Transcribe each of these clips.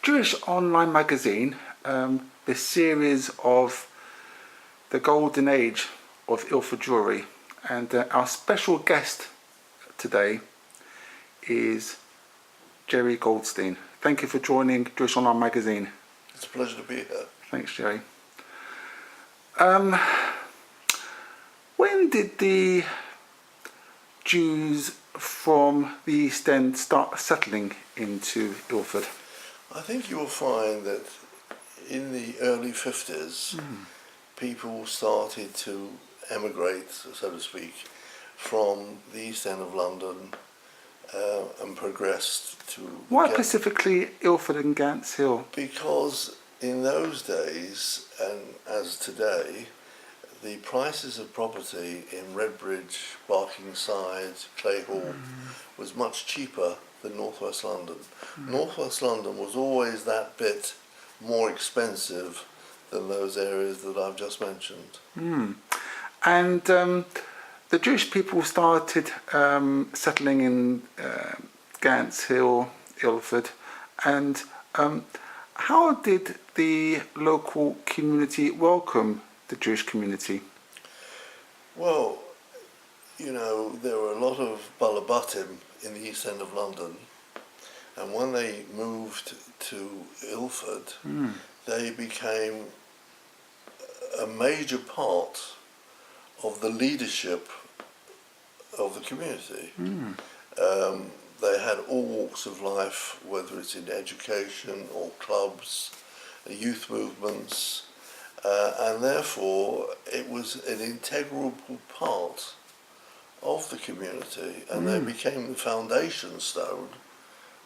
Jewish online magazine, the series of the golden age of Ilford Jewry, and our special guest today is Jerry Goldstein. Thank you for joining Jewish Online Magazine. It's a pleasure to be here. Thanks, Jerry. When did the Jews from the East End start settling into Ilford? I think you will find that in the early 50s, people started to emigrate, so to speak, from the East End of London and progressed to... Why specifically Ilford and Gants Hill? Because in those days, and as today, the prices of property in Redbridge, Barkingside, Clayhall was much cheaper than North West London. North West London was always that bit more expensive than those areas that I've just mentioned. And the Jewish people started settling in Gants Hill, Ilford, and how did the local community welcome the Jewish community? Well, you know, there were a lot of Balabatim in the East End of London, and when they moved to Ilford, they became a major part of the leadership of the community. They had all walks of life, whether it's in education or clubs, youth movements, and therefore it was an integral part of the community, and they became the foundation stone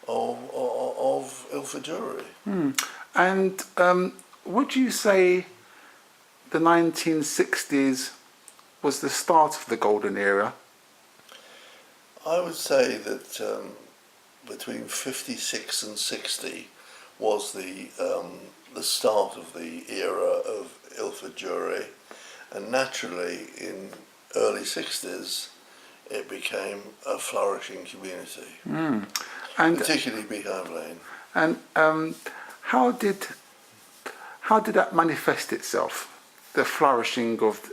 of Ilford Jewry. And would you say the 1960s was the start of the golden era? I would say that between 56 and 60 was the start of the era of Ilford Jewry, and naturally in early 60s it became a flourishing community, And particularly Beehive Lane. And how did that manifest itself? The flourishing of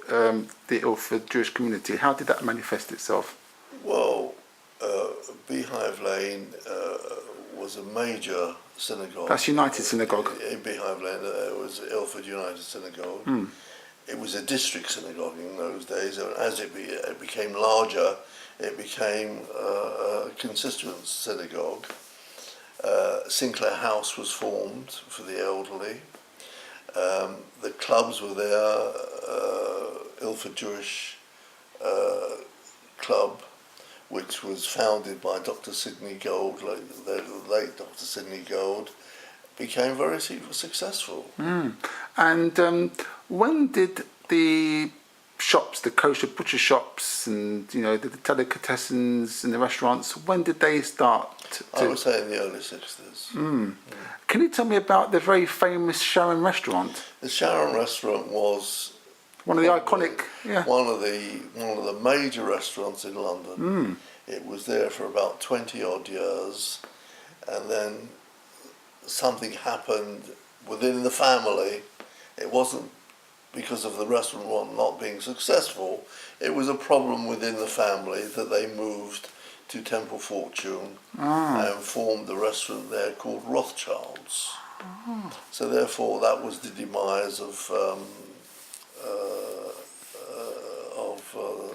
the Ilford Jewish community. How did that manifest itself? Well, Beehive Lane was a major synagogue. That's United Synagogue. In Beehive Lane, it was Ilford United Synagogue. It was a district synagogue in those days, and as it became larger, it became a constituent synagogue. Sinclair House was formed for the elderly. The clubs were there, Ilford Jewish Club, which was founded by Dr. Sidney Gold, the late Dr. Sidney Gold, became very successful. And when did the shops, the kosher butcher shops, and the delicatessens and the restaurants, when did they start? I would say in the early 60s. Can you tell me about the very famous Sharon restaurant? The Sharon restaurant was one of the iconic, one of the major restaurants in London. It was there for about 20 odd years, and then something happened within the family. It wasn't because of the restaurant not being successful. It was a problem within the family that they moved to Temple Fortune and formed a restaurant there called Rothschild's. So therefore that was the demise of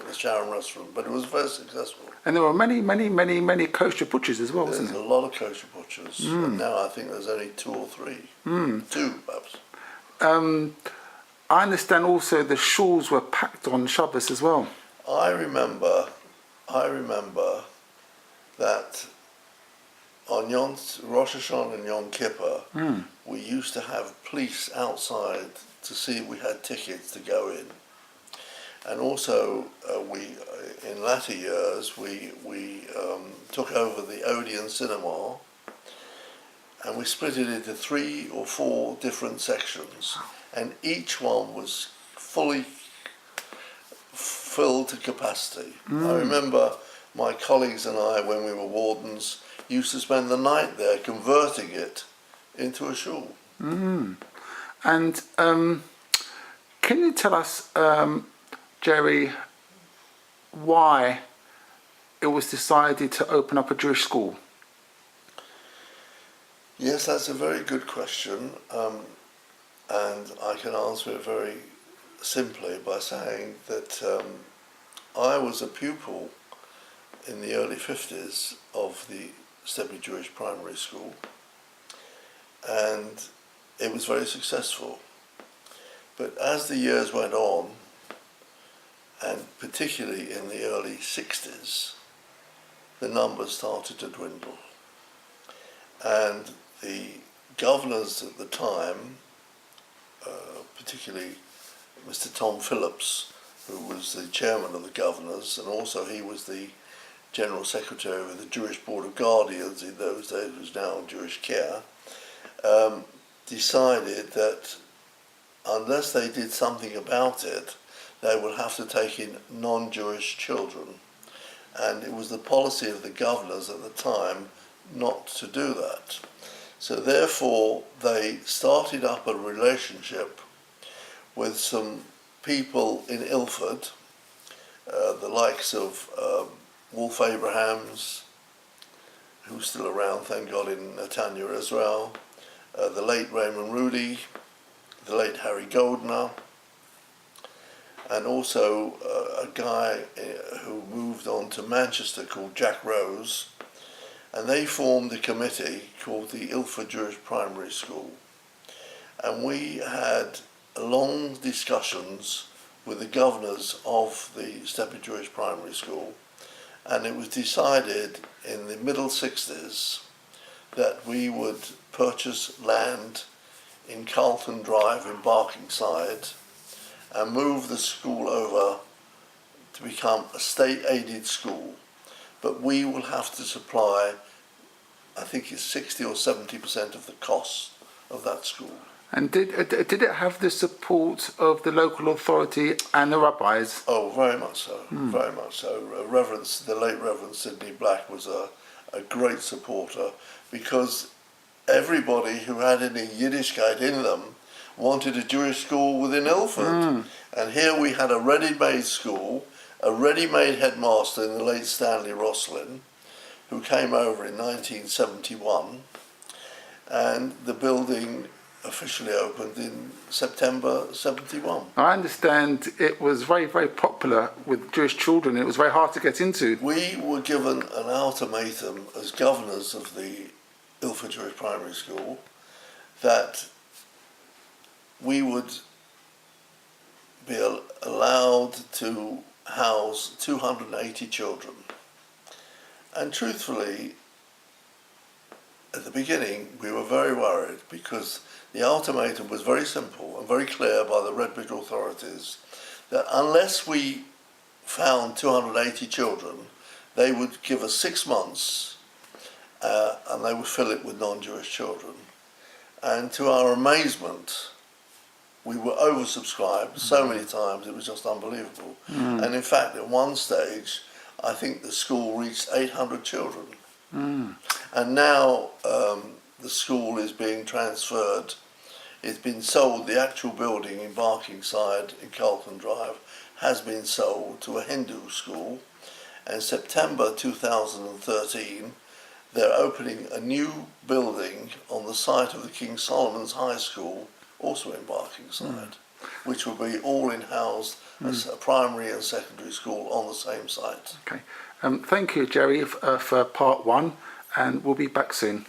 the Sharon restaurant, but it was very successful. And there were many kosher butchers as well, wasn't there? There's a lot of kosher butchers, and now I think there's only 2 or 3. 2 perhaps. I understand also the shuls were packed on Shabbos as well. I remember that on Rosh Hashanah and Yom Kippur, we used to have police outside to see if we had tickets to go in. And also, in latter years, we took over the Odeon cinema, and we split it into 3 or 4 different sections, and each one was fully filled to capacity. I remember my colleagues and I, when we were wardens, used to spend the night there converting it into a shul. And can you tell us, Jerry, why it was decided to open up a Jewish school? Yes, that's a very good question, and I can answer it very simply by saying that I was a pupil in the early 50s of the Stepney Jewish Primary School, and it was very successful. But as the years went on, and particularly in the early 60s, the numbers started to dwindle. And the governors at the time, particularly Mr. Tom Phillips, who was the chairman of the governors, and also he was the general secretary of the Jewish Board of Guardians in those days, was now Jewish Care, decided that unless they did something about it, they would have to take in non-Jewish children. And it was the policy of the governors at the time not to do that. So therefore, they started up a relationship with some people in Ilford, the likes of Wolf Abrahams, who's still around, thank God, in Netanya as well, the late Raymond Rudy, the late Harry Goldner, and also a guy who moved on to Manchester called Jack Rose, and they formed a committee called the Ilford Jewry Primary School. And we had long discussions with the governors of the Stepney Jewish Primary School, and it was decided in the middle 60s that we would purchase land in Carlton Drive in Barkingside and move the school over to become a state-aided school. But we will have to supply, I think it's 60 or 70% of the cost of that school. And did it have the support of the local authority and the rabbis? Oh, very much so, very much so. The late Reverend Sidney Black was a great supporter, because everybody who had any Yiddishkeit in them wanted a Jewish school within Ilford. And here we had a ready-made school, a ready-made headmaster in the late Stanley Roslin, who came over in 1971, and the building officially opened in September 71. I understand it was very, very popular with Jewish children. It was very hard to get into. We were given an ultimatum as governors of the Ilford Jewry Primary School that we would be allowed to house 280 children. And truthfully, at the beginning, we were very worried, because the ultimatum was very simple and very clear by the Redbridge authorities, that unless we found 280 children, they would give us 6 months and they would fill it with non-Jewish children. And to our amazement, we were oversubscribed so many times, it was just unbelievable. And in fact, at one stage, I think the school reached 800 children. And now the school is being transferred. It's been sold, the actual building in Barkingside in Carlton Drive has been sold to a Hindu school. And September 2013, they're opening a new building on the site of the King Solomon's High School, also in Barkingside, which will be all in-housed as a primary and secondary school on the same site. Okay. Thank you, Jerry, for part one, and we'll be back soon.